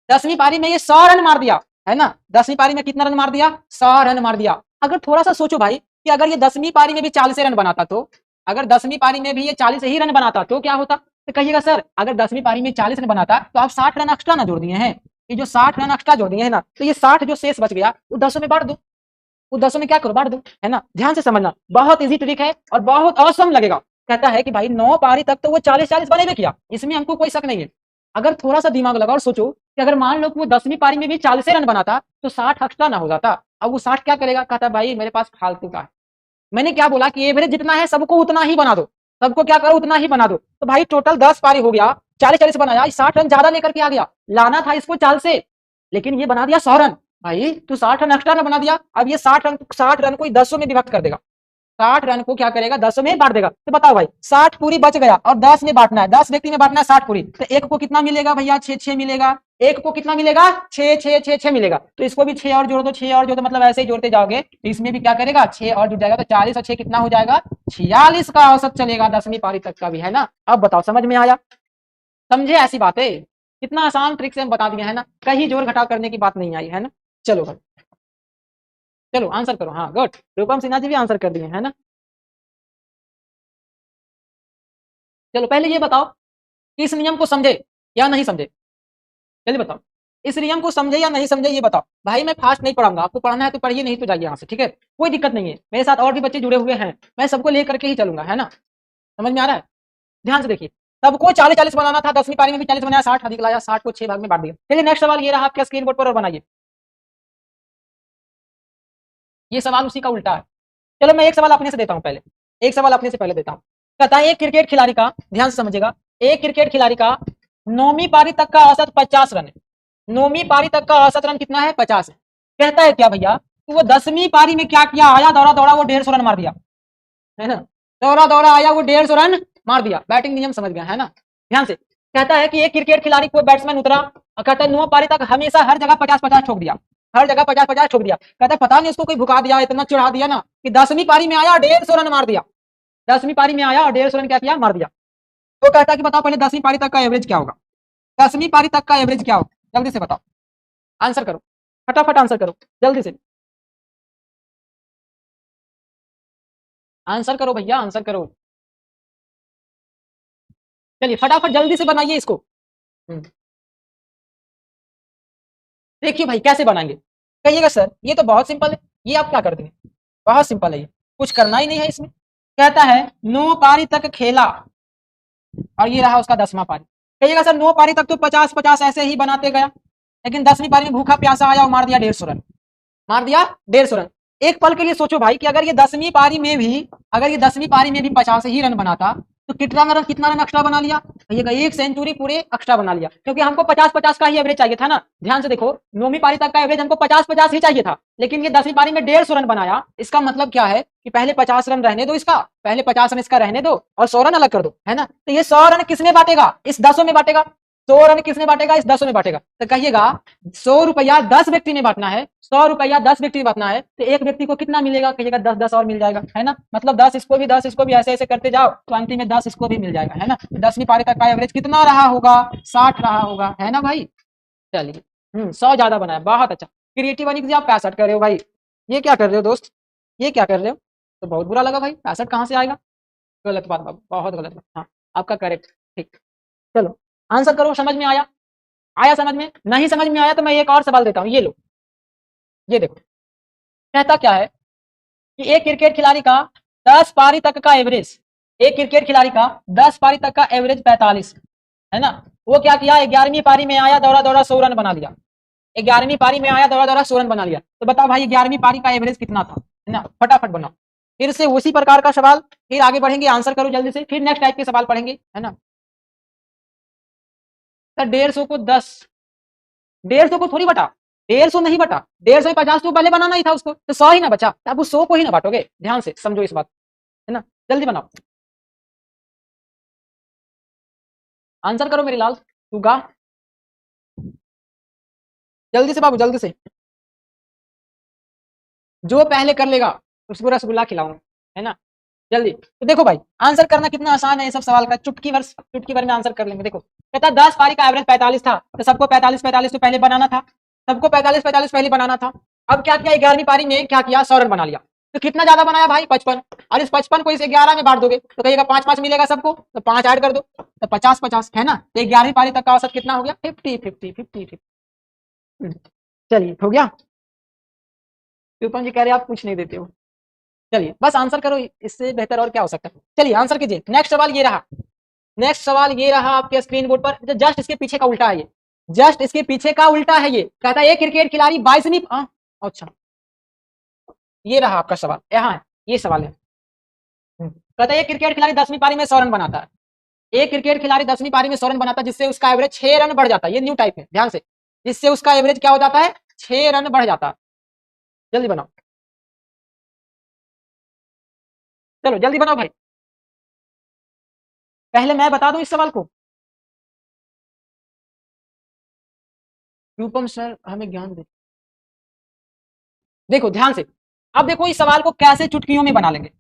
10वीं पारी में ये 100 रन मार दिया, है ना, 10वीं पारी में कितना रन मार दिया, 100 रन मार दिया। अगर थोड़ा सा सोचो भाई कि अगर ये 10वीं पारी में भी 40 रन बनाता, तो अगर 10वीं पारी में भी ये 40 ही रन बनाता तो क्या होता, तो कहिएगा सर अगर 10वीं पारी में 40 रन बनाता तो आप 60 रन एक्स्ट्रा ना जोड़ दिए हैं, ये जो 60 रन एक्स्ट्रा जोड़ दिए है ना, तो ये 60 जो शेष बच गया वो 10 में बांट दो, वो 10 में क्या करो बांट दो, है ना। ध्यान से समझना, बहुत इजी ट्रिक है और बहुत औसम लगेगा। कहता है कि भाई 9 पारी तक तो वो 40-40 बने किया, इसमें हमको कोई शक नहीं है। अगर थोड़ा सा दिमाग लगा और सोचो कि अगर मान लो कि वो 10वीं पारी में भी 40 रन बनाता तो 60 एक्स्ट्रा ना हो जाता। अब वो 60 क्या करेगा, कहता भाई मेरे पास फालतू का है, मैंने क्या बोला कि एवरेज जितना है सबको उतना ही बना दो, सबको क्या करो उतना ही बना दो। तो भाई टोटल 10 पारी हो गया, 40-40 बनाया, 60 रन ज्यादा लेकर के आ गया, लाना था इसको 40 से, लेकिन ये बना दिया 100 रन। भाई तू 60 रन एक्स्ट्रा ना बना दिया, अब ये 60 रन को 10 में विभक्त कर देगा, 60 रन को क्या करेगा 10 में बांट देगा। तो बताओ भाई 60 पूरी बच गया और 10 में बांटना है, 10 व्यक्ति में बांटना है 60 पूरी, तो एक को कितना मिलेगा भैया 6 मिलेगा, एक को कितना मिलेगा 6 मिलेगा। तो इसको भी 6 और जोड़ दो, 6 और जोड़ दो, मतलब ऐसे ही जोड़ते जाओगे तो इसमें भी क्या करेगा 6 और जुड़ जाएगा, तो 40 और 6 कितना हो जाएगा 46 का औसत चलेगा 10वीं पारी तक का भी, है ना। अब बताओ समझ में आया, समझे ऐसी बातें, कितना आसान ट्रिक से हम बता दिए, है ना, कहीं जोड़ घटाव करने की बात नहीं आई, है ना। चलो भाई चलो आंसर करो, हाँ गुड, रूपम सिन्हा जी भी आंसर कर दिए, है ना। चलो पहले ये बताओ कि इस नियम को समझे या नहीं समझे, जल्दी बताओ, इस नियम को समझे या नहीं समझे ये बताओ। भाई मैं फास्ट नहीं पढ़ाऊंगा, आपको पढ़ना है तो पढ़िए, नहीं तो जाइए यहाँ से, ठीक है, कोई दिक्कत नहीं है, मेरे साथ और भी बच्चे जुड़े हुए हैं, मैं सबको लेकर के ही चलूंगा, है ना। समझ में आ रहा है, ध्यान से देखिए, सबको 40-40 बनाना था, 10वीं पारी में भी 40 बनाया, 60 अधिक लाया, 60 को 6 भाग में बांट दिया। चलिए नेक्स्ट सवाल ये रहा आपके स्क्रीन बोर्ड पर, और बनाइए, ये सवाल उसी का उल्टा है। चलो मैं एक सवाल अपने से देता हूँ पहले, एक सवाल अपने से पहले देता हूँ। कहता है एक क्रिकेट खिलाड़ी का, ध्यान से समझिएगा, एक क्रिकेट खिलाड़ी का 9वीं पारी तक का औसत 50 रन है, 9वीं पारी तक का औसत रन कितना है 50 है। कहता है क्या भैया, तो वो 10वीं पारी में क्या किया, आया दौड़ा दौड़ा वो 150 रन मार दिया, है ना, दौड़ा दौड़ा आया वो 150 रन मार दिया, बैटिंग नियम समझ गया, है ना। ध्यान से, कहता है कि एक क्रिकेट खिलाड़ी कोई बैट्समैन उतरा और कहता है 9 पारी तक हमेशा हर जगह 50-50 ठोक दिया, हर जगह 50-50 ठोक दिया। कहता है पता नहीं उसको कोई भुका दिया, इतना चढ़ा दिया ना कि 10वीं पारी में आया 150 रन मार दिया, 10वीं पारी में आया और 150 रन क्या किया, मार दिया। तो कहता है कि बताओ पहले 10वीं पारी तक का एवरेज क्या होगा, 10वीं पारी तक का एवरेज क्या होगा, जल्दी से बताओ, आंसर करो, फटाफट आंसर करो जल्दी से, आंसर करो भैया आंसर करो, चलिए फटाफट जल्दी से बनाइए इसको। देखिए भाई कैसे बनाएंगे, कहिएगा सर ये तो बहुत सिंपल है, ये आप क्या कर देंगे, बहुत सिंपल है, ये कुछ करना ही नहीं है इसमें। कहता है 9 पारी तक खेला और ये रहा उसका 10वां पारी। कहिएगा सर 9 पारी तक तो 50-50 ऐसे ही बनाते गया, लेकिन 10वीं पारी में भूखा प्यासा आया और मार दिया 150 रन, मार दिया 150 रन। एक पल के लिए सोचो भाई कि अगर ये 10वीं पारी में भी, अगर ये 10वीं पारी में भी 50 ही रन बनाता तो कितना रन एक्स्ट्रा बना लिया, कहिएगा एक सेंचुरी पूरे एक्स्ट्रा बना लिया, क्योंकि हमको 50-50 का ही एवरेज चाहिए था ना। ध्यान से देखो 9वीं पारी तक का एवरेज हमको 50-50 ही चाहिए था, लेकिन ये 10वीं पारी में 150 रन बनाया। इसका मतलब क्या है कि पहले 50 रन रहने दो इसका, पहले 50 रन इसका रहने दो और 100 रन अलग कर दो, है ना। तो ये 100 रन किसमें बांटेगा, इस 10 में बांटेगा, 100 रन किसमें बांटेगा, इस 10 में बांटेगा। तो कहिएगा 100 रुपया 10 व्यक्ति में बांटना है, 100 रुपया 10 व्यक्ति में बांटना है, तो एक व्यक्ति को कितना मिलेगा, कहिएगा 10-10 और मिल जाएगा, है ना। मतलब 10 इसको भी 10 इसको भी ऐसे ऐसे करते जाओ तो अंतिम में 10 इसको भी मिल जाएगा, है ना। 10वीं पारी तक का एवरेज कितना रहा होगा, 60 रहा होगा, है ना भाई। चलिए 100 ज्यादा बनाया, बहुत अच्छा, क्रिएटिव यानी कि आप 65 कर रहे हो भाई, ये क्या कर रहे हो दोस्त, ये क्या कर रहे हो, तो बहुत बुरा लगा भाई, 65 कहाँ से आएगा, गलत बात बाबू, बहुत गलत बात, हाँ आपका करेक्ट, ठीक। चलो आंसर करो, समझ में आया, आया समझ में, नहीं समझ में आया तो मैं एक और सवाल देता हूं, ये लो, ये देखो। कहता क्या है कि एक क्रिकेट खिलाड़ी का 10 पारी तक का एवरेज, एक क्रिकेट खिलाड़ी का 10 पारी तक का एवरेज 45 है ना। वो क्या किया, 11वीं पारी में आया दौड़ा दौड़ा 100 रन बना दिया, 11वीं पारी में आया दौड़ा दौड़ा 100 रन बना लिया। तो बताओ भाई 11वीं पारी का एवरेज कितना था, है ना, फटाफट बनाओ, फिर से उसी प्रकार का सवाल, फिर आगे बढ़ेंगे, आंसर करो जल्दी से, फिर नेक्स्ट टाइप के सवाल पढ़ेंगे, है ना। सर 150 को 10, 150 को थोड़ी बटा, 150 नहीं बटा, 150 में 50 तो पहले बनाना ही था उसको, तो 100 ही ना बचा, अब उस 100 को ही ना बांटोगे, ध्यान से समझो इस बात, है ना। जल्दी बनाओ, आंसर करो मेरे लाल, तू गा जल्दी से बाबू, जल्दी से, जो पहले कर लेगा उसको रसगुल्ला खिलाऊंगा, है ना। जल्दी तो देखो भाई, आंसर करना कितना आसान है ये सब सवाल का, चुटकी भर में आंसर कर लेंगे। देखो कहता 10 पारी का एवरेज 45 था, तो सबको 45 तो पहले बनाना था, सबको 45 पहले बनाना था। अब क्या किया, 11वीं पारी में क्या किया, 100 रन बना लिया, तो कितना ज्यादा बनाया भाई, 55, और इस 55 को इस 11 में बांट दोगे तो कहिएगा 5-5 मिलेगा सबको, तो 5 ऐड कर दो, तो 50-50, है ना। तो 11वीं पारी तक का औसत कितना हो गया, 50-50-50-50। चलिए हो गया। रूपम जी कह रहे आप कुछ नहीं देते हो, चलिए बस आंसर करो, इससे बेहतर और क्या हो सकता है। चलिए आंसर कीजिए। नेक्स्ट सवाल ये रहा, नेक्स्ट सवाल ये रहा आपके स्क्रीन बोर्ड पर, जस्ट इसके पीछे का उल्टा है ये, जस्ट इसके पीछे का उल्टा है ये। कहता है एक क्रिकेट खिलाड़ी 22वीं, अच्छा ये रहा आपका सवाल, यहाँ ये सवाल है। कहता है एक क्रिकेट खिलाड़ी 10वीं पारी में 100 रन बनाता है, एक क्रिकेट खिलाड़ी 10वीं पारी में 100 रन बनाता है, जिससे उसका एवरेज 6 रन बढ़ जाता है, ये न्यू टाइप है, ध्यान से, जिससे उसका एवरेज क्या हो जाता है, 6 रन बढ़ जाता है। जल्दी बनाओ, चलो जल्दी बनाओ भाई, पहले मैं बता दूं इस सवाल को। रूपम सर हमें ज्ञान दे, देखो ध्यान से, अब देखो इस सवाल को कैसे चुटकियों में बना लेंगे,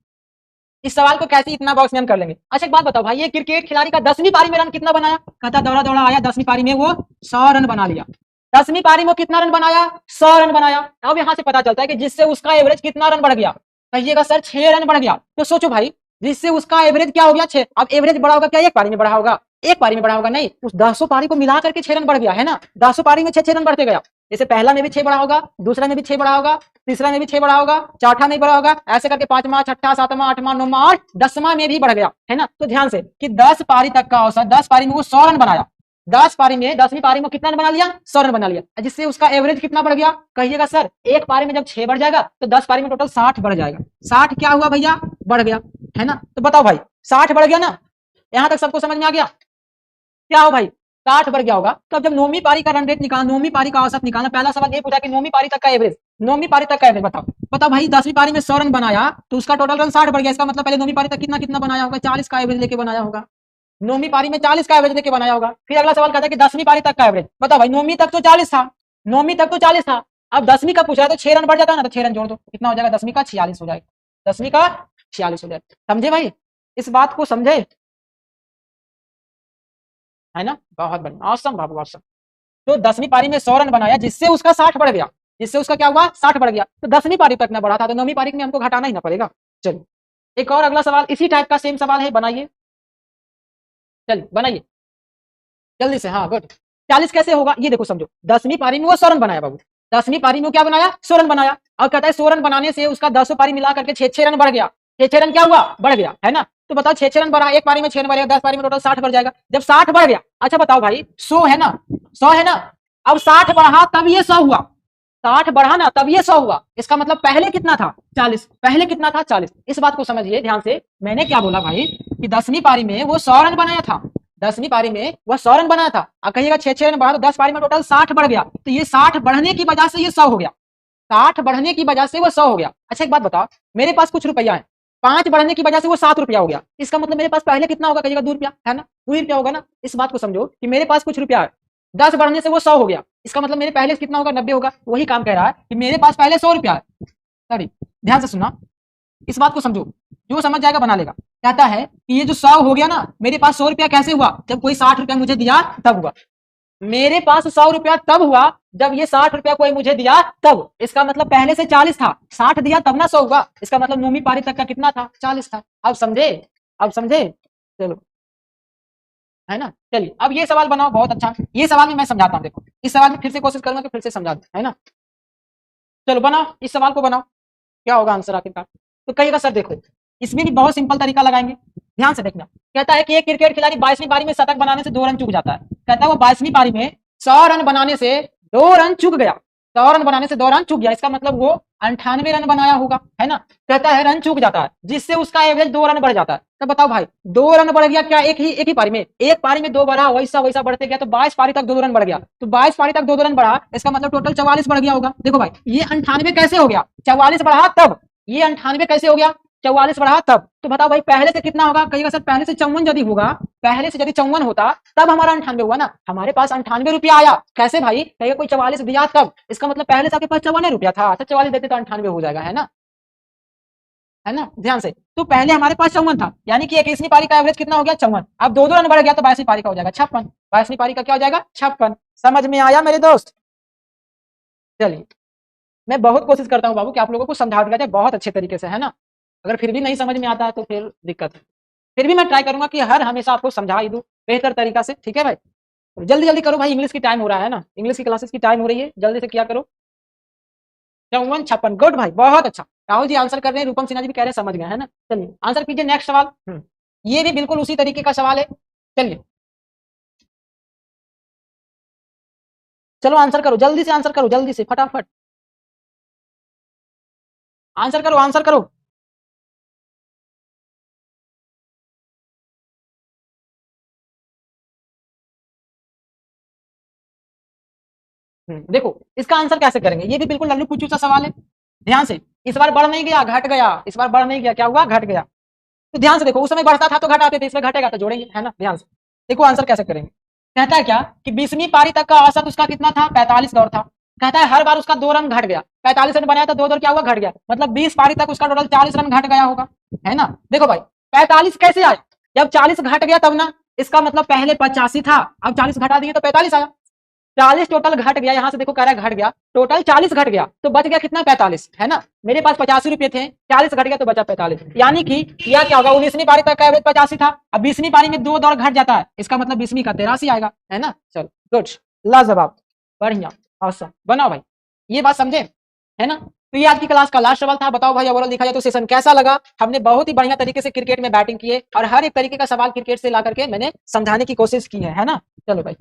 इस सवाल को कैसे इतना बॉक्स में हम कर लेंगे। अच्छा एक बात बताओ भाई, ये क्रिकेट खिलाड़ी का 10वीं पारी में रन कितना बनाया, कहता दौड़ा दौड़ा आया 10वीं पारी में वो 100 रन बना लिया, 10वीं पारी में कितना रन बनाया, 100 रन बनाया। अब यहां से पता चलता है कि जिससे उसका एवरेज कितना रन बढ़ गया, कहिएगा सर 6 रन बढ़ गया। तो सोचो भाई, जिससे उसका एवरेज क्या हो गया, 6। अब एवरेज बढ़ा होगा क्या, एक पारी में बढ़ा होगा, एक पारी में बढ़ा होगा नहीं, उस 10 पारी को मिला करके 6 रन बढ़ गया, है ना। 10 पारी में 6 रन बढ़ते गया, जैसे पहला में भी 6 बढ़ा होगा, दूसरा में भी 6 बढ़ा होगा, तीसरा में भी 6 बढ़ा होगा, चौथा में बढ़ा होगा, ऐसे करके 5वां, 6ठा, 7वां, 8वां, 9वां और 10वां में भी बढ़ गया, है ना। तो ध्यान से कि 10 पारी तक का औसत, 10 पारी में वो 100 रन बनाया, 10 पारी में, 10वीं पारी में कितना रन बना लिया, 100 रन बना लिया, जिससे उसका एवरेज कितना बढ़ गया, कहिएगा सर एक पारी में जब 6 बढ़ जाएगा तो 10 पारी में टोटल 60 बढ़ जाएगा। 60 क्या हुआ भैया, बढ़ गया, है ना। तो बताओ भाई 60 बढ़ गया ना, यहां तक सबको समझ में आ गया, क्या हो भाई 60 बढ़ गया होगा। तो अब जब 9वीं पारी का रन रेट निकालना, 9वीं पारी का औसत निकालना, पहला सवाल ये पूछा कि 9वीं पारी तक का एवरेज, 9वीं पारी तक का एवरेज बताओ। बताओ भाई 10वीं पारी में 100 रन बनाया तो उसका टोटल रन 60 बढ़ गया, इसका मतलब पहले 9वीं पारी तक कितना कितना बनाया होगा, 40 का एवरेज लेके बनाया होगा, 9वीं पारी में 40 का एवरेज लेके बनाया होगा। फिर अगला सवाल कहता है कि 10वीं पारी तक का एवरेज बताओ भाई, 9वीं तक तो 40 था, 9वीं तक तो 40 था, अब 10वीं का पूछ रहा है तो 6 रन बढ़ जाता है ना, तो 6 रन जोड़ दो, कितना हो जाएगा, 10वीं का 46 हो जाएगा, 10वीं का 46 हो जाएगा। समझे भाई, इस बात को समझे, है ना। बहुत बढ़िया, ऑसम बाबू ऑसम। तो 10वीं पारी में 100 रन बनाया, जिससे उसका 60 बढ़ गया, जिससे उसका क्या हुआ, 60 बढ़ गया। तो 10वीं पारी तक ना बढ़ा था, तो 9वीं पारी में हमको घटाना ही ना पड़ेगा। चलिए एक और अगला सवाल इसी टाइप का सेम सवाल है, बनाइए, चलिए बनाइए जल्दी से, हाँ गुड। 40 कैसे होगा ये देखो समझो, 10वीं पारी में वो 100 रन बनाया बाबू, 10वीं पारी में क्या बनाया, 100 रन बनाया, और कहता है 100 रन बनाने से उसका 10 पारी मिला करके 6 रन बढ़ गया, 6 रन क्या हुआ, बढ़ गया, है ना। तो बताओ 6 रन बढ़ा, एक पारी में 6 रन बढ़ेगा, 10 पारी में टोटल 60 बढ़ जाएगा, जब 60 बढ़ गया। अच्छा बताओ भाई 100 है ना, 100 है ना, अब 60 बढ़ा तब ये 100 हुआ, 60 बढ़ा ना तब ये 100 हुआ, इसका मतलब पहले कितना था, 40, पहले कितना था, 40। इस बात को समझिए ध्यान से, मैंने क्या बोला भाई कि 10वीं पारी में वो 100 रन बनाया था, 10वीं पारी में वह 100 रन बनाया था, अब कहिएगा 6 रन बढ़ा तो 10 पारी में टोटल 60 बढ़ गया, तो ये 60 बढ़ने की वजह से ये 100 हो गया, 60 बढ़ने की वजह से वो 100 हो गया। अच्छा एक बात बताओ, मेरे पास कुछ रुपया है, 5 बढ़ने की वजह से वो 7 रुपया हो गया, इसका मतलब मेरे पास पहले कितना होगा, कहिएगा 2 रुपया, है ना, 2 रुपया होगा ना। इस बात को समझो कि मेरे पास कुछ रुपया है, 10 बढ़ने से वो 100 हो गया, इसका मतलब मेरे पहले कितना होगा, 90 होगा। वही काम कह रहा है कि मेरे पास पहले 100 रुपया है, सॉरी ध्यान से सुनना, इस बात को समझो, जो समझ जाएगा बना लेगा। कहता है कि ये जो 100 हो गया ना, मेरे पास 100 रुपया कैसे हुआ, जब कोई 60 रुपया मुझे दिया तब हुआ, मेरे पास 100 रुपया तब हुआ जब ये 60 रुपया कोई मुझे दिया तब, इसका मतलब पहले से 40 था, 60 दिया तब ना 100 हुआ, इसका मतलब 9वीं पारी तक का कितना था, 40 था। अब समझे, अब समझे, चलो, है ना। चलिए अब ये सवाल बनाओ, बहुत अच्छा, ये सवाल भी मैं समझाता हूँ, देखो इस सवाल में फिर से कोशिश करूंगा कि फिर से समझा दूं, है ना। चलो बनाओ, इस सवाल को बनाओ, क्या होगा आंसर आखिरकार। तो कहिएगा सर देखो, इसमें भी बहुत सिंपल तरीका लगाएंगे, ध्यान से देखना। कहता है कि एक क्रिकेट खिलाड़ी 22वीं पारी में शतक बनाने से 2 रन चूक जाता है, कहता है वो 22वीं पारी में 100 रन बनाने से 2 रन चूक गया, 100 रन बनाने से 2 रन चूक गया, इसका मतलब वो 98 रन बनाया होगा, है ना। कहता है रन चूक जाता है जिससे उसका एवरेज 2 रन बढ़ जाता है। तो बताओ भाई 2 रन बढ़ गया क्या एक ही पारी में, एक पारी में 2 बढ़ा, वैसा वैसा बढ़ते गया तो 22 पारी तक 2 रन बढ़ गया। तो 22 पारी तक 2 रन बढ़ा, इसका मतलब टोटल 44 बढ़ गया होगा। देखो भाई ये 98 कैसे हो गया, 44 बढ़ा तब, ये 98 कैसे हो गया, 44 बढ़ा तब। तो बताओ भाई पहले से कितना होगा, कहिएगा सर पहले से 54 यदि होगा, पहले से यदि 54 होता तब हमारा 98 हुआ ना। हमारे पास 98 रुपया आया, कैसे भाई, कहिए कोई 44 दिया तब, इसका मतलब पहले से आपके पास 54 रुपया था, तो 44 देते तो 98 हो जाएगा, है ना, है ना, ध्यान से। तो पहले हमारे पास 54 था, यानी कि 21वीं पारी का एवरेज कितना हो गया 54, अब 2 रन बढ़ गया तो 22वीं पारी का हो जाएगा 56, 22वीं पारी का क्या हो जाएगा 56। समझ में आया मेरे दोस्त। चलिए मैं बहुत कोशिश करता हूँ बाबू कि आप लोगों को समझा दिया जाए बहुत अच्छे तरीके से, है ना। अगर फिर भी नहीं समझ में आता है तो फिर दिक्कत है, फिर भी मैं ट्राई करूंगा कि हर हमेशा आपको समझा ही दूं बेहतर तरीका से, ठीक है भाई। तो जल्दी जल्दी करो भाई, इंग्लिश की टाइम हो रहा है ना, इंग्लिश की क्लासेस की टाइम हो रही है, जल्दी से किया करो। 54 56, गुड भाई बहुत अच्छा। राहुल जी आंसर कर रहे हैं, रूपम सिन्हा जी भी कह रहे हैं समझ गए, है ना। चलिए आंसर कीजिए नेक्स्ट सवाल। ये भी बिल्कुल उसी तरीके का सवाल है। चलिए चलो आंसर करो, जल्दी से आंसर करो, जल्दी से फटाफट आंसर करो, आंसर करो। देखो इसका आंसर कैसे करेंगे, ये भी बिल्कुल लल्लू पुच्चू सा सवाल है। ध्यान से, इस बार बढ़ नहीं गया घट गया, इस बार बढ़ नहीं गया क्या हुआ घट गया। तो ध्यान से देखो, उस समय बढ़ता था तो घटाते थे, इसमें घटेगा तो जोड़ेंगे, है ना। ध्यान से देखो आंसर कैसे करेंगे। कहता है क्या कि 20वीं पारी तक का औसत उसका कितना था 45 दौर था। कहता है हर बार उसका 2 रन घट गया, 45 रन बनाया तो 2 दौर क्या हुआ घट गया, मतलब 20 पारी तक उसका टोटल 40 रन घट गया होगा, है ना। देखो भाई 45 कैसे आए, जब 40 घट गया तब ना, इसका मतलब पहले 85 था, अब 40 घटा दिए तो 45 आया। 40 टोटल घट गया, यहां से देखो कह रहा है घट गया, टोटल 40 घट गया तो बच गया कितना 45, है ना। मेरे पास 85 रुपए थे, 40 घट गया तो बचा 45, यानी कि यह क्या होगा 19वीं पारी तक का एवरेज 85 था, अब 20वीं पारी में 2 दौर घट जाता है, इसका मतलब 20वीं का 83 आएगा, है ना। चलो गुड, लाजवाब, बढ़िया, औसम, बनाओ भाई, ये बात समझे, है ना। तो ये आज की क्लास का लास्ट सवाल था। बताओ भाई ओवरऑल देखा जाए तो सेशन कैसा लगा। हमने बहुत ही बढ़िया तरीके से क्रिकेट में बैटिंग की है और हर एक तरीके का सवाल क्रिकेट से ला करके मैंने समझाने की कोशिश की है ना। चलो भाई,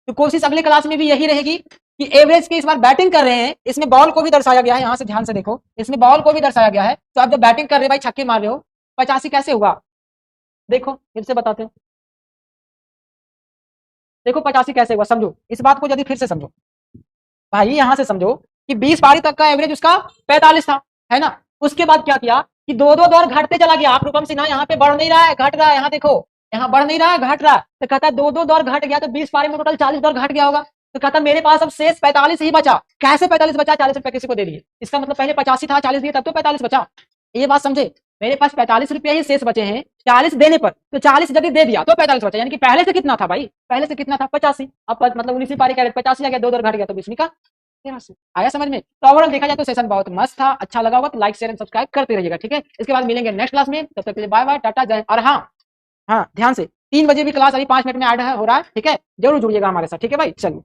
तो कोशिश अगले क्लास में भी यही रहेगी कि एवरेज की इस बार बैटिंग कर रहे हैं, इसमें बॉल को भी दर्शाया गया है, यहां से ध्यान से देखो, इसमें बॉल को भी दर्शाया गया है। तो आप जब बैटिंग कर रहे हो भाई छक्के मार रहे हो, 85 कैसे हुआ, देखो फिर से बताते हैं, देखो 85 कैसे हुआ, समझो इस बात को, यदि फिर से समझो भाई, यहां से समझो कि 20 पारी तक का एवरेज उसका 45 था, है ना। उसके बाद क्या किया कि 2 2 दौर घटते चला गया। आप रूपम सिन्हा यहाँ पे बढ़ नहीं रहा है घट रहा है, यहाँ देखो, यहाँ बढ़ नहीं रहा है घट रहा है, तो कहता है 2 2 दौर घट गया तो 20 पारी में टोटल 40 दौर घट गया होगा। तो कहता मेरे पास अब शेष 45 ही बचा। कैसे 45 बचा, 40 रुपए किसी को दे दिए, इसका मतलब पहले 85 था 40 दिए तब तो 45 बचा। ये बात समझे, मेरे पास 45 रुपये ही शेष बचे हैं 40 देने पर, तो 40 यदि दे दिया तो 45 बचा, यानी कि पहले से कितना था भाई, पहले से कितना था 85, अब मतलब 19वीं पारी का 85 आ गया, 2 दौर घट गया तो 20वीं का। आया समझ में। तो ओवरऑल देखा जाए तो सेशन बहुत मस्त था, अच्छा लगा होगा तो लाइक शेयर एंड सब्सक्राइब करते रहिएगा, ठीक है। इसके बाद मिलेंगे नेक्स्ट क्लास में, तब तक के लिए बाय बाय टाटा जय। और हाँ हाँ ध्यान से 3 बजे भी क्लास अभी 5 मिनट में ऐड हो रहा है, ठीक है, जरूर जुड़िएगा हमारे साथ, ठीक है भाई। चलिए।